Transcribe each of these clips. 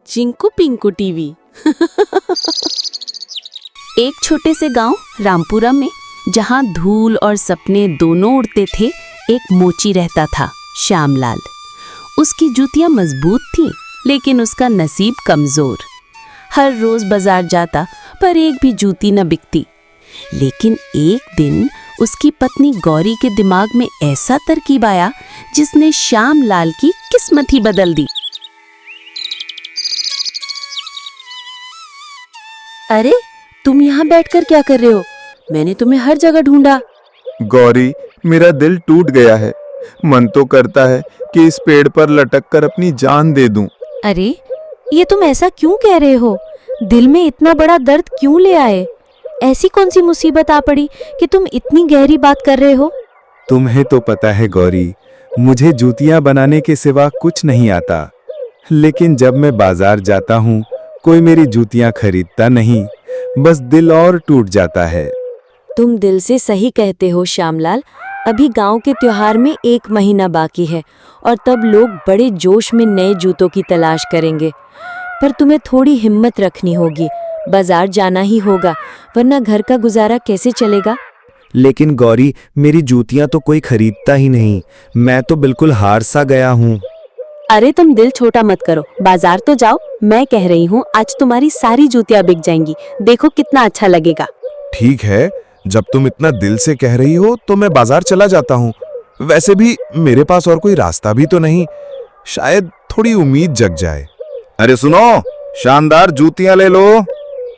Chinku Pinku TV. एक छोटे से गांव रामपुरा में, जहां धूल और सपने दोनों उड़ते थे, एक मोची रहता था, श्यामलाल। उसकी जूतियां मजबूत थीं, लेकिन उसका नसीब कमजोर। हर रोज बाजार जाता, पर एक भी जूती न बिकती। लेकिन एक दिन उसकी पत्नी गौरी के दिमाग में ऐसा तरकीब आया जिसने श्यामलाल की किस्मत ही बदल दी। अरे, तुम यहाँ बैठकर क्या कर रहे हो? मैंने तुम्हें हर जगह ढूंढा। गौरी, मेरा दिल टूट गया है। मन तो करता है कि इस पेड़ पर लटक कर अपनी जान दे दूं। अरे, ये तुम ऐसा क्यों कह रहे हो? दिल में इतना बड़ा दर्द क्यों ले आए? ऐसी कौन सी मुसीबत आ पड़ी कि तुम इतनी गहरी बात कर रहे हो? तुम्हें तो पता है गौरी, मुझे जूतियां बनाने के सिवा कुछ नहीं आता। लेकिन जब मैं बाजार जाता हूँ, कोई मेरी जूतियां खरीदता नहीं। बस दिल और टूट जाता है। तुम दिल से सही कहते हो श्यामलाल। अभी गांव के त्योहार में 1 महीना बाकी है और तब लोग बड़े जोश में नए जूतों की तलाश करेंगे। पर तुम्हें थोड़ी हिम्मत रखनी होगी। बाजार जाना ही होगा, वरना घर का गुजारा कैसे चलेगा? लेकिन गौरी, मेरी जूतियां तो कोई खरीदता ही नहीं। मैं तो बिल्कुल हार सा गया हूँ। अरे, तुम दिल छोटा मत करो, बाजार तो जाओ। मैं कह रही हूँ, आज तुम्हारी सारी जूतियां बिक जाएंगी। देखो कितना अच्छा लगेगा। ठीक है, जब तुम इतना दिल से कह रही हो तो मैं बाजार चला जाता हूँ। वैसे भी मेरे पास और कोई रास्ता भी तो नहीं। शायद थोड़ी उम्मीद जग जाए। अरे सुनो, शानदार जूतियां ले लो,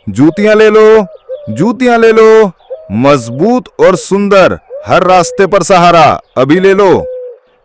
जूतियां ले लो, जूतियां ले लो। मजबूत और सुंदर, हर रास्ते पर सहारा, अभी ले लो।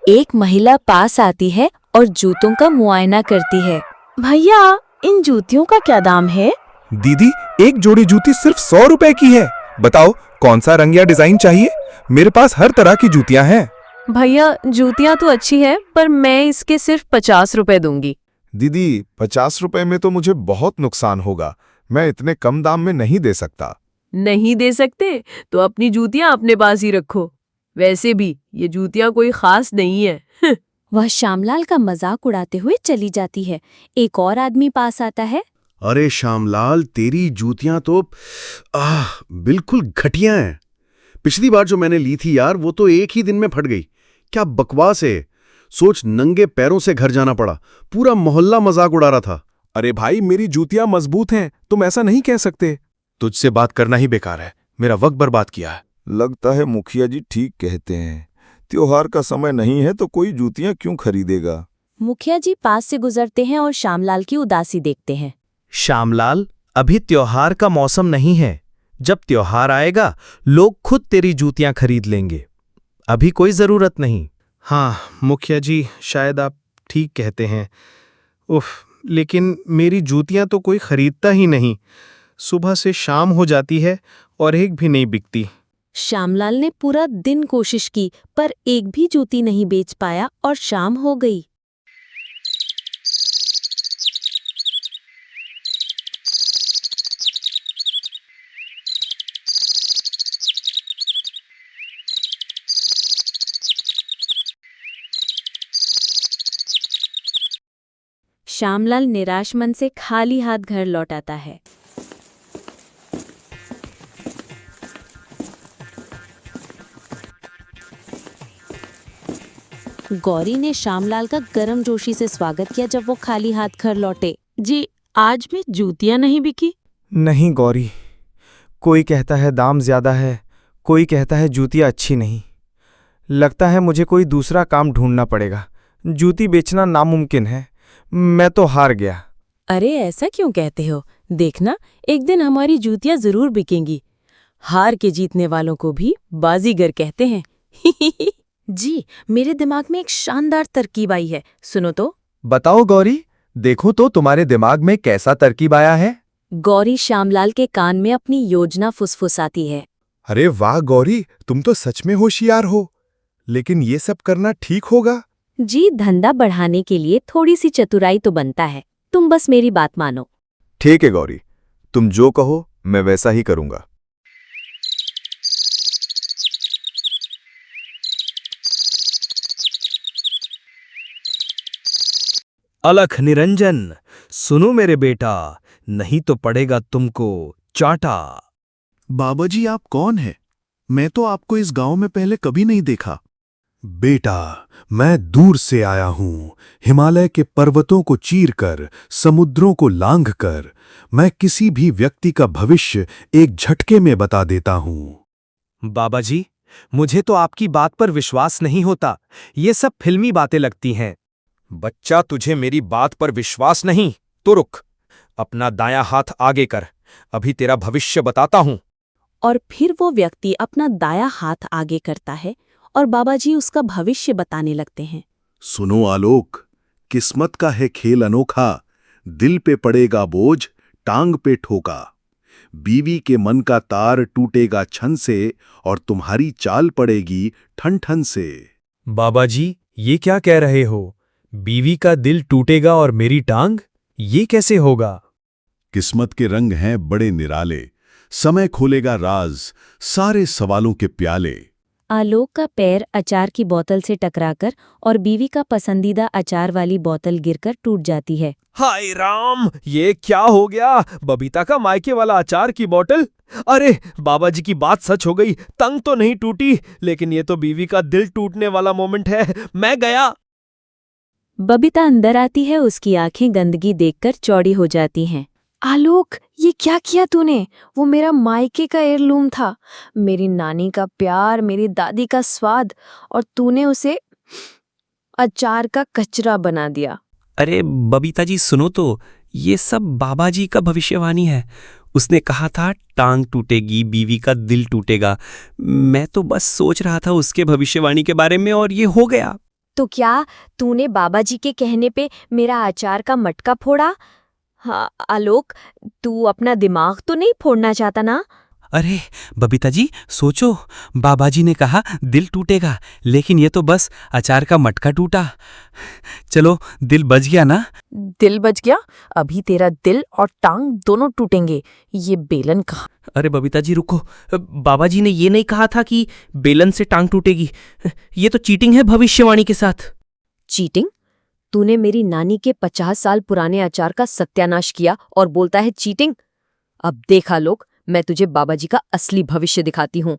एक महिला पास आती है और जूतों का मुआयना करती है। भैया, इन जूतियों का क्या दाम है? दीदी, एक जोड़ी जूती सिर्फ 100 रुपए की है। बताओ कौन सा रंग या डिजाइन चाहिए? मेरे पास हर तरह की जूतियां हैं। भैया, जूतियां तो अच्छी है, पर मैं इसके सिर्फ 50 रुपए दूंगी। दीदी, 50 रुपए में तो मुझे बहुत नुकसान होगा। मैं इतने कम दाम में नहीं दे सकता। नहीं दे सकते तो अपनी जूतियां अपने पास ही रखो। वैसे भी ये जूतियां कोई खास नहीं है। वह श्यामलाल का मजाक उड़ाते हुए चली जाती है। एक और आदमी पास आता है। अरे श्यामलाल, तेरी जूतियां तो बिल्कुल घटिया हैं। पिछली बार जो मैंने ली थी यार, वो तो एक ही दिन में फट गई। क्या बकवास है। सोच, नंगे पैरों से घर जाना पड़ा। पूरा मोहल्ला मजाक उड़ा रहा था। अरे भाई, मेरी जूतियां मजबूत हैं, तुम ऐसा नहीं कह सकते। तुझसे बात करना ही बेकार है, मेरा वक्त बर्बाद किया है। लगता है मुखिया जी ठीक कहते हैं। त्योहार का समय नहीं है तो कोई जूतियां क्यों खरीदेगा। मुखिया जी पास से गुजरते हैं और श्यामलाल की उदासी देखते हैं। श्यामलाल, अभी त्योहार का मौसम नहीं है। जब त्योहार आएगा, लोग खुद तेरी जूतियां खरीद लेंगे। अभी कोई जरूरत नहीं। हाँ मुखिया जी, शायद आप ठीक कहते हैं। उफ, लेकिन मेरी जूतियां तो कोई खरीदता ही नहीं। सुबह से शाम हो जाती है और एक भी नहीं बिकती। श्यामलाल ने पूरा दिन कोशिश की, पर एक भी जूती नहीं बेच पाया और शाम हो गई। श्यामलाल निराश मन से खाली हाथ घर लौट आता है। गौरी ने श्यामलाल का गर्मजोशी से स्वागत किया जब वो खाली हाथ घर लौटे। जी, आज भी जूतियां नहीं बिकी? नहीं गौरी, कोई कहता है दाम ज्यादा है, कोई कहता है जूतियां अच्छी नहीं। लगता है मुझे कोई दूसरा काम ढूंढना पड़ेगा। जूती बेचना नामुमकिन है। मैं तो हार गया। अरे, ऐसा क्यों कहते हो? देखना, एक दिन हमारी जूतियां जरूर बिकेंगी। हार के जीतने वालों को भी बाजीगर कहते हैं। जी, मेरे दिमाग में एक शानदार तरकीब आई है, सुनो तो। बताओ गौरी, देखो तो तुम्हारे दिमाग में कैसा तरकीब आया है। गौरी श्यामलाल के कान में अपनी योजना फुसफुसाती है। अरे वाह गौरी, तुम तो सच में होशियार हो। लेकिन ये सब करना ठीक होगा? जी, धंधा बढ़ाने के लिए थोड़ी सी चतुराई तो बनता है। तुम बस मेरी बात मानो। ठीक है गौरी, तुम जो कहो मैं वैसा ही करूंगा। अलख निरंजन, सुनो मेरे बेटा, नहीं तो पड़ेगा तुमको चाटा। बाबा जी आप कौन हैं? मैं तो आपको इस गांव में पहले कभी नहीं देखा। बेटा, मैं दूर से आया हूं, हिमालय के पर्वतों को चीरकर, समुद्रों को लांघकर। मैं किसी भी व्यक्ति का भविष्य एक झटके में बता देता हूं। बाबा जी, मुझे तो आपकी बात पर विश्वास नहीं होता, ये सब फिल्मी बातें लगती हैं। बच्चा, तुझे मेरी बात पर विश्वास नहीं तो रुक, अपना दायां हाथ आगे कर, अभी तेरा भविष्य बताता हूं। और फिर वो व्यक्ति अपना दायां हाथ आगे करता है और बाबा जी उसका भविष्य बताने लगते हैं। सुनो आलोक, किस्मत का है खेल अनोखा, दिल पे पड़ेगा बोझ, टांग पे ठोका। बीवी के मन का तार टूटेगा छन से और तुम्हारी चाल पड़ेगी ठन ठन से। बाबा जी, ये क्या कह रहे हो? बीवी का दिल टूटेगा और मेरी टांग? ये कैसे होगा? किस्मत के रंग हैं बड़े निराले, समय खोलेगा राज सारे सवालों के प्याले। आलोक का पैर अचार की बोतल से टकराकर और बीवी का पसंदीदा अचार वाली बोतल गिरकर टूट जाती है। हाय राम, ये क्या हो गया? बबीता का मायके वाला अचार की बोतल? अरे बाबा जी की बात सच हो गई, तंग तो नहीं टूटी, लेकिन ये तो बीवी का दिल टूटने वाला मोमेंट है। मैं गया। बबीता अंदर आती है, उसकी आंखें गंदगी देखकर चौड़ी हो जाती हैं। आलोक, ये क्या किया तूने? वो मेरा मायके का एयरलूम था, मेरी नानी का प्यार, मेरी दादी का स्वाद, और तूने उसे अचार का कचरा बना दिया। अरे बबीता जी सुनो तो, ये सब बाबा जी का भविष्यवाणी है। उसने कहा था टांग टूटेगी, बीवी का दिल टूटेगा। मैं तो बस सोच रहा था उसके भविष्यवाणी के बारे में और ये हो गया। तो क्या तूने बाबा जी के कहने पे मेरा अचार का मटका फोड़ा? हाँ आलोक, तू अपना दिमाग तो नहीं फोड़ना चाहता ना? अरे बबीता जी सोचो, बाबा जी ने कहा दिल टूटेगा, लेकिन ये तो बस अचार का मटका टूटा। चलो, दिल बच गया ना? दिल बच गया? अभी तेरा दिल और टांग दोनों टूटेंगे। ये बेलन कहाँ? अरे बबीता जी रुको, बाबा जी ने ये नहीं कहा था कि बेलन से टांग टूटेगी। ये तो चीटिंग है भविष्यवाणी के साथ। चीटिंग? तूने मेरी नानी के 50 साल पुराने अचार का सत्यानाश किया और बोलता है चीटिंग? अब देखा लोग, मैं तुझे बाबा जी का असली भविष्य दिखाती हूँ।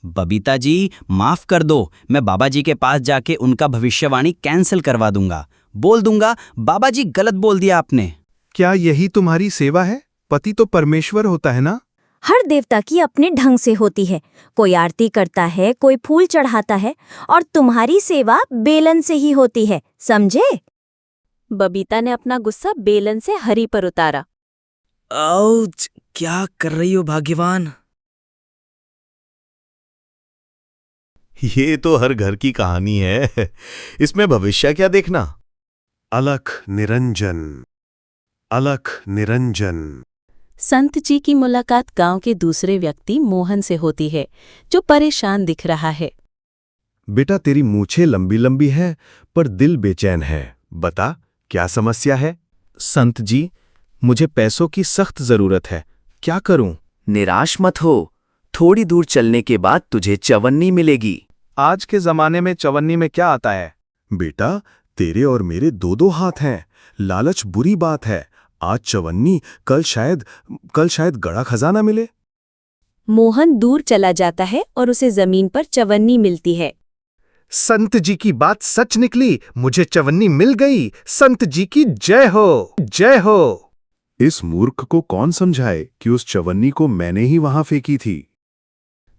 बबीता जी माफ कर दो, मैं बाबा जी के पास जाके उनका भविष्यवाणी कैंसिल करवा दूंगा। बोल दूंगा बाबा जी गलत बोल दिया आपने। क्या यही तुम्हारी सेवा है? पति तो परमेश्वर होता है ना? हर देवता की अपने ढंग से होती है। कोई आरती करता है, कोई फूल चढ़ाता है, और तुम्हारी सेवा बेलन से ही होती है, समझे? बबीता ने अपना गुस्सा बेलन से हरी पर उतारा। आउच, क्या कर रही हो भाग्यवान? ये तो हर घर की कहानी है, इसमें भविष्य क्या देखना। अलख निरंजन, अलख निरंजन। संत जी की मुलाकात गांव के दूसरे व्यक्ति मोहन से होती है, जो परेशान दिख रहा है। बेटा, तेरी मूछें लंबी लंबी है पर दिल बेचैन है। बता, क्या समस्या है? संत जी, मुझे पैसों की सख्त जरूरत है, क्या करूं? निराश मत हो, थोड़ी दूर चलने के बाद तुझे चवन्नी मिलेगी। आज के जमाने में चवन्नी में क्या आता है? बेटा, तेरे और मेरे दो दो हाथ हैं। लालच बुरी बात है। आज चवन्नी, कल शायद गड़ा खजाना मिले। मोहन दूर चला जाता है और उसे जमीन पर चवन्नी मिलती है। संत जी की बात सच निकली, मुझे चवन्नी मिल गई। संत जी की जय हो, जय हो। इस मूर्ख को कौन समझाए कि उस चवन्नी को मैंने ही वहां फेंकी थी।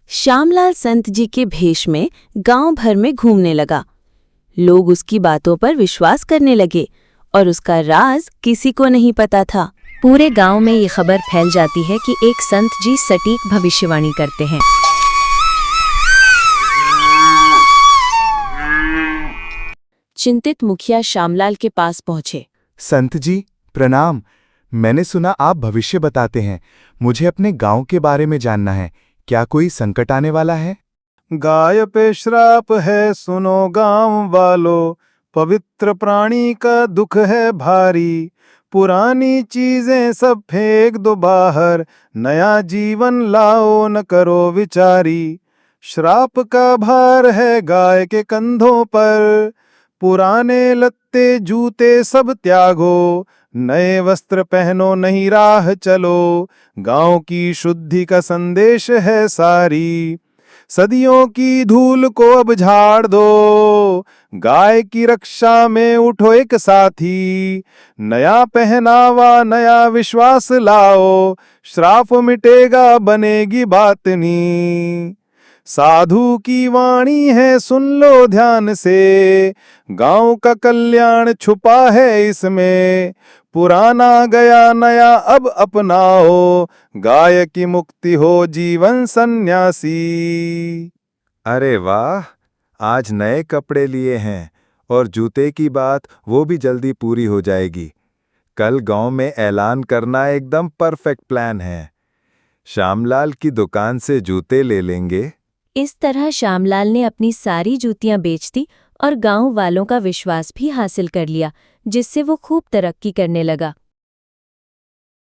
श्यामलाल संत जी के भेष में गांव भर में घूमने लगा। लोग उसकी बातों पर विश्वास करने लगे और उसका राज किसी को नहीं पता था। पूरे गांव में ये खबर फैल जाती है कि एक संत जी सटीक भविष्यवाणी करते हैं। चिंतित मुखिया श्यामलाल के पास पहुंचे। संत जी प्रणाम, मैंने सुना आप भविष्य बताते हैं। मुझे अपने गांव के बारे में जानना है, क्या कोई संकट आने वाला है? गाय पे श्राप है सुनो गांव वालों, पवित्र प्राणी का दुख है भारी। पुरानी चीजें सब फेंक दो बाहर, नया जीवन लाओ न करो विचारी। श्राप का भार है गाय के कंधों पर, पुराने लत्ते जूते सब त्यागो, नए वस्त्र पहनो नहीं राह चलो। गांव की शुद्धि का संदेश है सारी, सदियों की धूल को अब झाड़ दो। गाय की रक्षा में उठो एक साथी, नया पहनावा नया विश्वास लाओ। श्राप मिटेगा बनेगी बातनी, साधु की वाणी है सुन लो ध्यान से। गांव का कल्याण छुपा है इसमें, पुराना गया नया अब अपनाओ। गाय की मुक्ति हो जीवन सन्यासी। अरे वाह, आज नए कपड़े लिए हैं और जूते की बात वो भी जल्दी पूरी हो जाएगी। कल गांव में ऐलान करना एकदम परफेक्ट प्लान है। श्यामलाल की दुकान से जूते ले लेंगे। इस तरह श्यामलाल ने अपनी सारी जूतियां बेच दी और गांव वालों का विश्वास भी हासिल कर लिया, जिससे वो खूब तरक्की करने लगा।